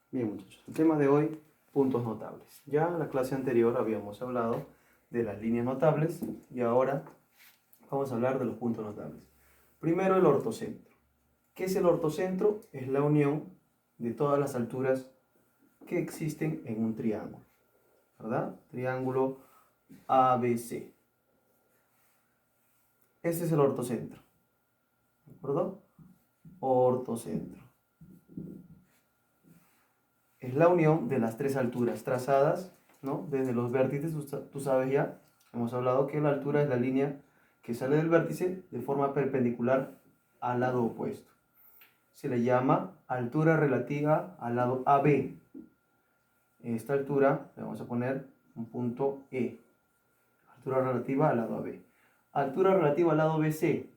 Bien, muchachos, el tema de hoy, puntos notables. Ya en la clase anterior habíamos hablado de las líneas notables y ahora vamos a hablar de los puntos notables. Primero, el ortocentro. ¿Qué es el ortocentro? Es la unión de todas las alturas que existen en un triángulo, ¿verdad? Triángulo ABC. Este es el ortocentro, ¿de acuerdo? Ortocentro. Es la unión de las tres alturas trazadas, ¿no? Desde los vértices, tú sabes ya, hemos hablado que la altura es la línea que sale del vértice de forma perpendicular al lado opuesto. Se le llama altura relativa al lado AB. Esta altura le vamos a poner un punto E. Altura relativa al lado AB. Altura relativa al lado BC.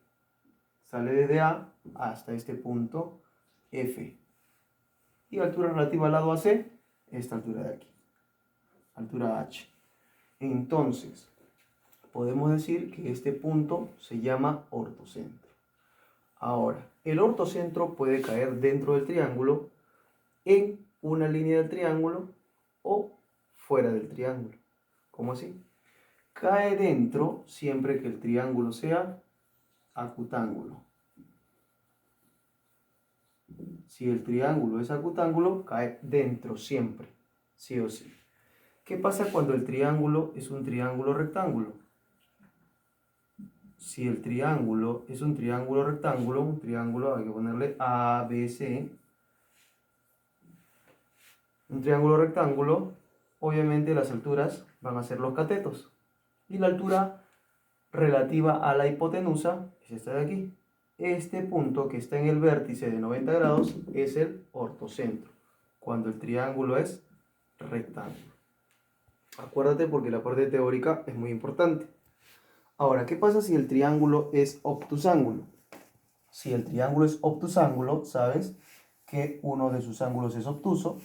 Sale desde A hasta este punto F. Y altura relativa al lado AC, esta altura de aquí. Altura H. Entonces, podemos decir que este punto se llama ortocentro. Ahora, el ortocentro puede caer dentro del triángulo, en una línea del triángulo o fuera del triángulo. ¿Cómo así? Cae dentro siempre que el triángulo sea acutángulo. Si el triángulo es acutángulo, cae dentro siempre, sí o sí. ¿Qué pasa cuando el triángulo es un triángulo rectángulo? Si el triángulo es un triángulo rectángulo, un triángulo, hay que ponerle ABC, un triángulo rectángulo, obviamente las alturas van a ser los catetos. Y la altura relativa a la hipotenusa es esta de aquí. Este punto que está en el vértice de 90 grados es el ortocentro, cuando el triángulo es rectángulo. Acuérdate porque la parte teórica es muy importante. Ahora, ¿qué pasa si el triángulo es obtusángulo? Si el triángulo es obtusángulo, sabes que uno de sus ángulos es obtuso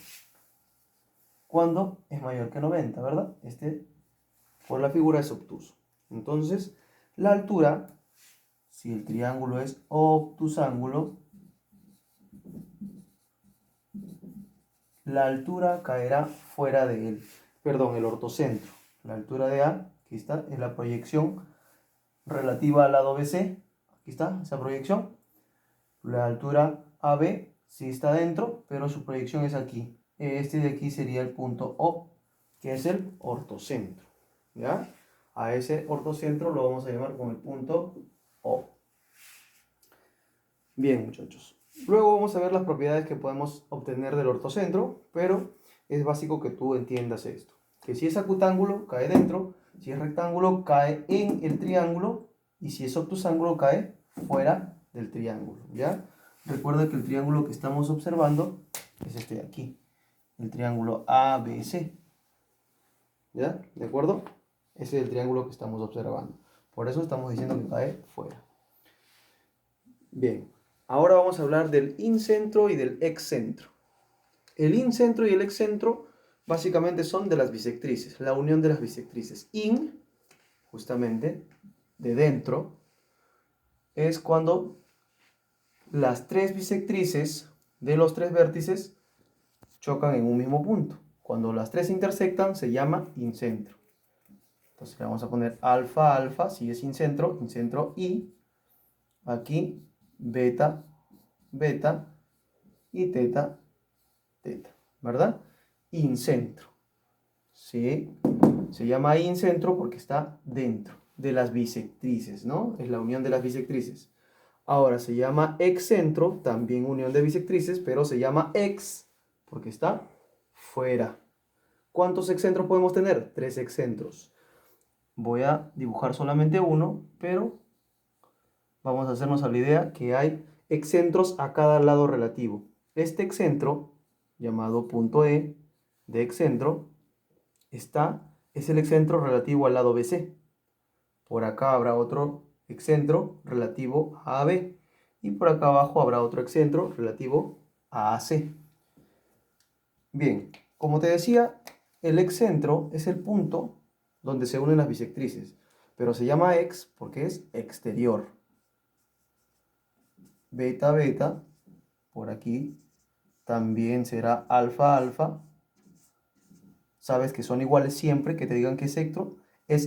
cuando es mayor que 90, ¿verdad? Este, por la figura, es obtuso. Entonces, la altura, si el triángulo es obtusángulo, la altura caerá fuera de él. Perdón, el ortocentro. La altura de A, aquí está, es la proyección relativa al lado BC. Aquí está, esa proyección. La altura AB sí está dentro, pero su proyección es aquí. Este de aquí sería el punto O, que es el ortocentro. ¿Ya? A ese ortocentro lo vamos a llamar con el punto O. Bien, muchachos. Luego vamos a ver las propiedades que podemos obtener del ortocentro, pero es básico que tú entiendas esto. Que si es acutángulo, cae dentro. Si es rectángulo, cae en el triángulo. Y si es obtusángulo, cae fuera del triángulo. ¿Ya? Recuerda que el triángulo que estamos observando es este de aquí. El triángulo ABC. ¿Ya? ¿De acuerdo? Ese es el triángulo que estamos observando. Por eso estamos diciendo que cae fuera. Bien. Ahora vamos a hablar del incentro y del excentro. El incentro y el excentro básicamente son de las bisectrices, la unión de las bisectrices. In, justamente, de dentro, es cuando las tres bisectrices de los tres vértices chocan en un mismo punto. Cuando las tres intersectan se llama incentro. Entonces le vamos a poner alfa, alfa, si es incentro, incentro I. Aquí, beta, beta y teta, teta, ¿verdad? Incentro. ¿Sí? Se llama incentro porque está dentro de las bisectrices, ¿no? Es la unión de las bisectrices. Ahora se llama excentro, también unión de bisectrices, pero se llama ex porque está fuera. ¿Cuántos excentros podemos tener? 3 excentros. Voy a dibujar solamente uno, pero vamos a hacernos a la idea que hay excentros a cada lado relativo. Este excentro, llamado punto E de excentro, es el excentro relativo al lado BC. Por acá habrá otro excentro relativo a AB. Y por acá abajo habrá otro excentro relativo a AC. Bien, como te decía, el excentro es el punto donde se unen las bisectrices. Pero se llama ex porque es exterior. Beta, beta, por aquí, también será alfa, alfa. Sabes que son iguales siempre que te digan que es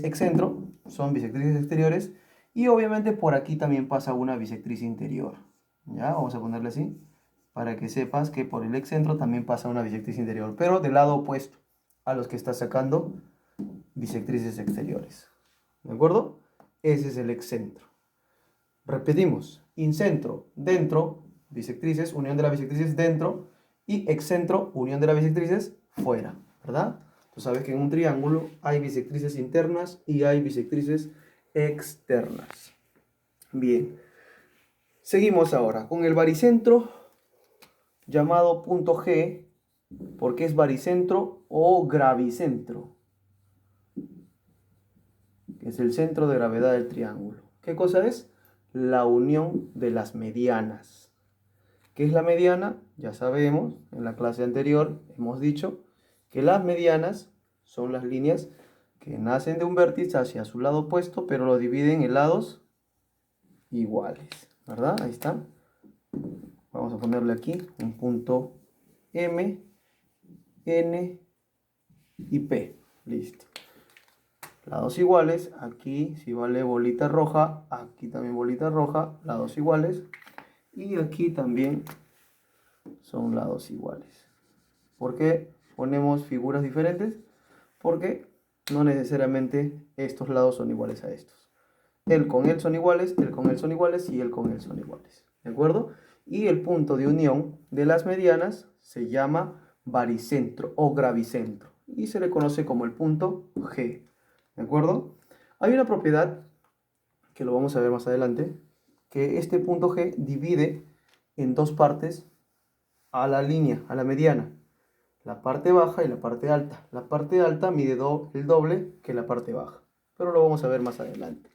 excentro, son bisectrices exteriores. Y obviamente por aquí también pasa una bisectriz interior. ¿Ya? Vamos a ponerle así, para que sepas que por el excentro también pasa una bisectriz interior, pero del lado opuesto a los que estás sacando bisectrices exteriores. ¿De acuerdo? Ese es el excentro. Repetimos, incentro, dentro, bisectrices, unión de las bisectrices dentro, y excentro, unión de las bisectrices fuera, ¿verdad? Tú sabes que en un triángulo hay bisectrices internas y hay bisectrices externas. Bien, seguimos ahora con el baricentro llamado punto G, porque es baricentro o gravicentro, que es el centro de gravedad del triángulo. ¿Qué cosa es? La unión de las medianas. ¿Qué es la mediana? Ya sabemos, en la clase anterior hemos dicho que las medianas son las líneas que nacen de un vértice hacia su lado opuesto, pero lo dividen en lados iguales, ¿verdad? Ahí está. Vamos a ponerle aquí un punto M, N y P. Listo. Lados iguales, aquí si vale bolita roja, aquí también bolita roja, lados iguales. Y aquí también son lados iguales. ¿Por qué ponemos figuras diferentes? Porque no necesariamente estos lados son iguales a estos. El con él son iguales, el con él son iguales y el con él son iguales. ¿De acuerdo? Y el punto de unión de las medianas se llama baricentro o gravicentro. Y se le conoce como el punto G. ¿De acuerdo? Hay una propiedad, que lo vamos a ver más adelante, que este punto G divide en dos partes a la línea, a la mediana. La parte baja y la parte alta. La parte alta mide el doble que la parte baja. Pero lo vamos a ver más adelante.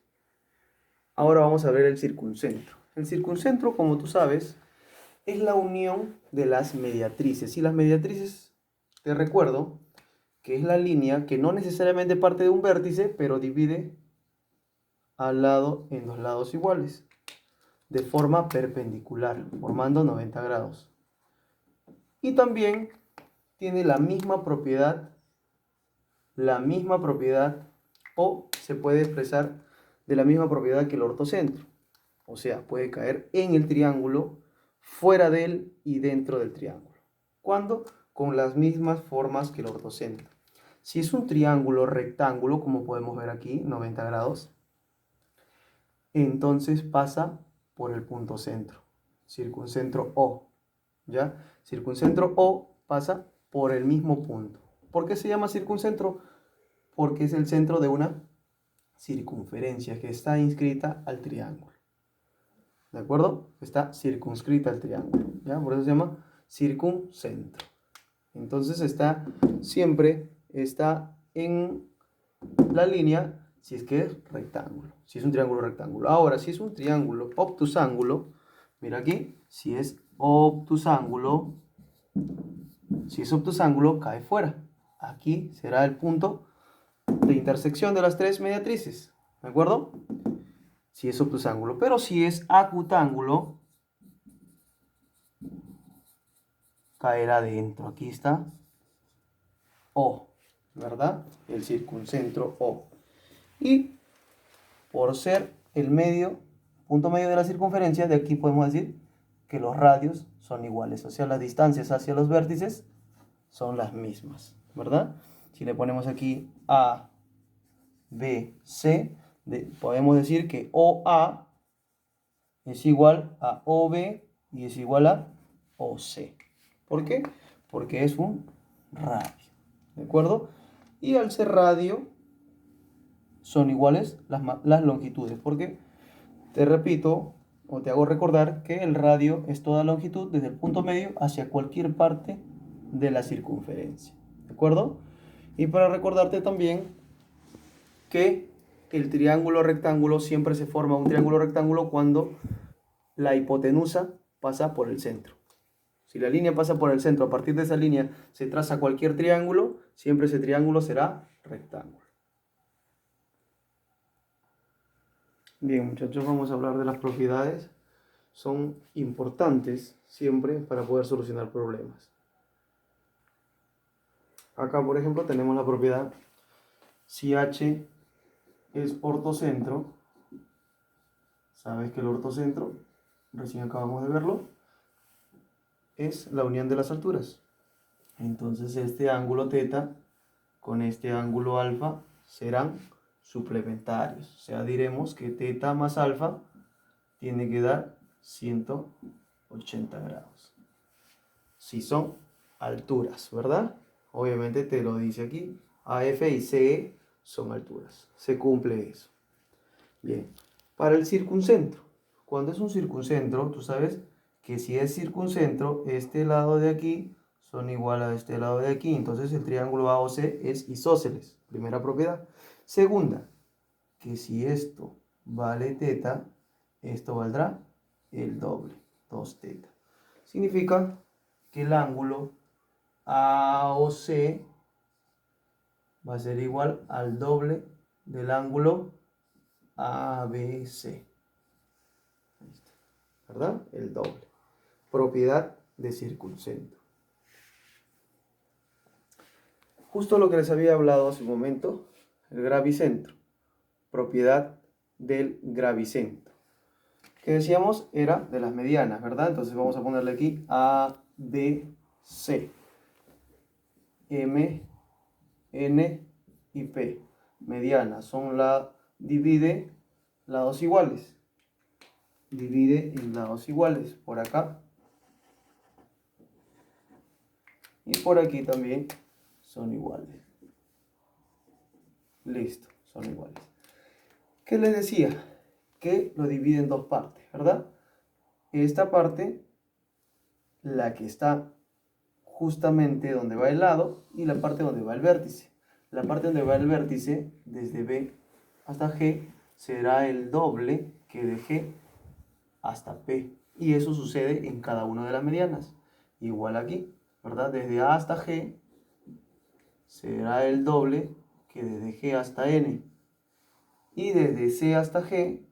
Ahora vamos a ver el circuncentro. El circuncentro, como tú sabes, es la unión de las mediatrices. Y las mediatrices, te recuerdo, que es la línea que no necesariamente parte de un vértice, pero divide al lado en dos lados iguales, de forma perpendicular, formando 90 grados. Y también tiene la misma propiedad, o se puede expresar de la misma propiedad que el ortocentro. O sea, puede caer en el triángulo, fuera de él y dentro del triángulo. ¿Cuándo? Con las mismas formas que el ortocentro. Si es un triángulo rectángulo, como podemos ver aquí, 90 grados, entonces pasa por el punto centro, circuncentro O. ¿Ya? Circuncentro O pasa por el mismo punto. ¿Por qué se llama circuncentro? Porque es el centro de una circunferencia que está inscrita al triángulo. ¿De acuerdo? Está circunscrita al triángulo. ¿Ya? Por eso se llama circuncentro. Entonces siempre está en la línea si es que es rectángulo. Si es un triángulo rectángulo. Ahora, si es un triángulo obtusángulo, mira aquí, si es obtusángulo, cae fuera. Aquí será el punto de intersección de las tres mediatrices. ¿De acuerdo? Si es obtusángulo. Pero si es acutángulo, caerá dentro. Aquí está O, ¿verdad? El circuncentro O. Y por ser el punto medio de la circunferencia, de aquí podemos decir que los radios son iguales. O sea, las distancias hacia los vértices son las mismas, ¿verdad? Si le ponemos aquí A, B, C, podemos decir que OA es igual a OB y es igual a OC. ¿Por qué? Porque es un radio, ¿de acuerdo? Y al ser radio son iguales las longitudes, porque te repito o te hago recordar que el radio es toda longitud desde el punto medio hacia cualquier parte de la circunferencia, ¿de acuerdo? Y para recordarte también que el triángulo rectángulo siempre se forma un triángulo rectángulo cuando la hipotenusa pasa por el centro. Si la línea pasa por el centro, a partir de esa línea se traza cualquier triángulo, siempre ese triángulo será rectángulo. Bien, muchachos, vamos a hablar de las propiedades son importantes siempre para poder solucionar problemas. Acá, por ejemplo, tenemos la propiedad si H es ortocentro. Sabes que el ortocentro, recién acabamos de verlo, es la unión de las alturas. Entonces este ángulo θ con este ángulo alfa serán suplementarios. O sea, diremos que θ más alfa tiene que dar 180 grados. Si son alturas, ¿verdad? Obviamente te lo dice aquí. AF y CE son alturas. Se cumple eso. Bien. Para el circuncentro. Cuando es un circuncentro, tú sabes que si es circuncentro, este lado de aquí son igual a este lado de aquí. Entonces el triángulo AOC es isósceles. Primera propiedad. Segunda, que si esto vale θ, esto valdrá el doble, 2θ. Significa que el ángulo AOC va a ser igual al doble del ángulo ABC. ¿Verdad? El doble. Propiedad de circuncentro. Justo lo que les había hablado hace un momento, el gravicentro. Propiedad del gravicentro. Que decíamos era de las medianas, ¿verdad? Entonces vamos a ponerle aquí A, B, C. M, N y P. Medianas son divide lados iguales. Divide en lados iguales. Por acá. Y por aquí también son iguales. Listo, son iguales. ¿Qué les decía? Que lo divide en dos partes, ¿verdad? Esta parte, la que está justamente donde va el lado, y la parte donde va el vértice. La parte donde va el vértice, desde B hasta G, será el doble que de G hasta P. Y eso sucede en cada una de las medianas. Igual aquí, ¿verdad? Desde A hasta G será el doble que desde G hasta N. Y desde C hasta G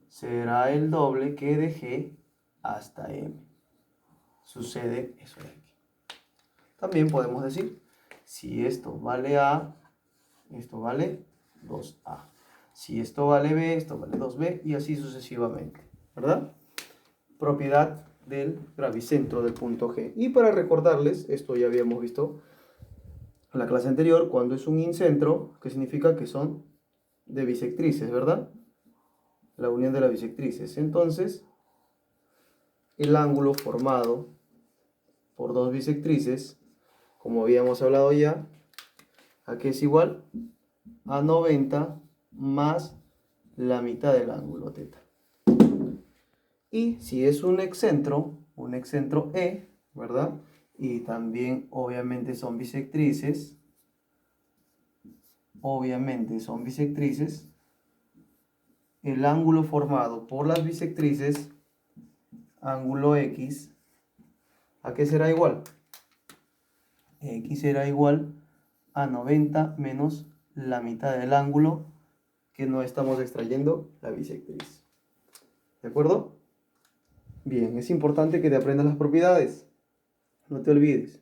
será el doble que de G hasta M. Sucede eso de aquí. También podemos decir, si esto vale A, esto vale 2A. Si esto vale B, esto vale 2B y así sucesivamente, ¿verdad? Propiedad del gravicentro del punto G. Y para recordarles, esto ya habíamos visto en la clase anterior, cuando es un incentro, que significa que son de bisectrices, ¿verdad? La unión de las bisectrices. Entonces, el ángulo formado por dos bisectrices, como habíamos hablado ya, ¿a qué es igual? A 90 más la mitad del ángulo θ. Y si es un excentro E, ¿verdad? Y también obviamente son bisectrices, el ángulo formado por las bisectrices, ángulo X, ¿a qué será igual? X será igual a 90 menos la mitad del ángulo que no estamos extrayendo, la bisectriz. ¿De acuerdo? Bien, es importante que te aprendas las propiedades. No te olvides.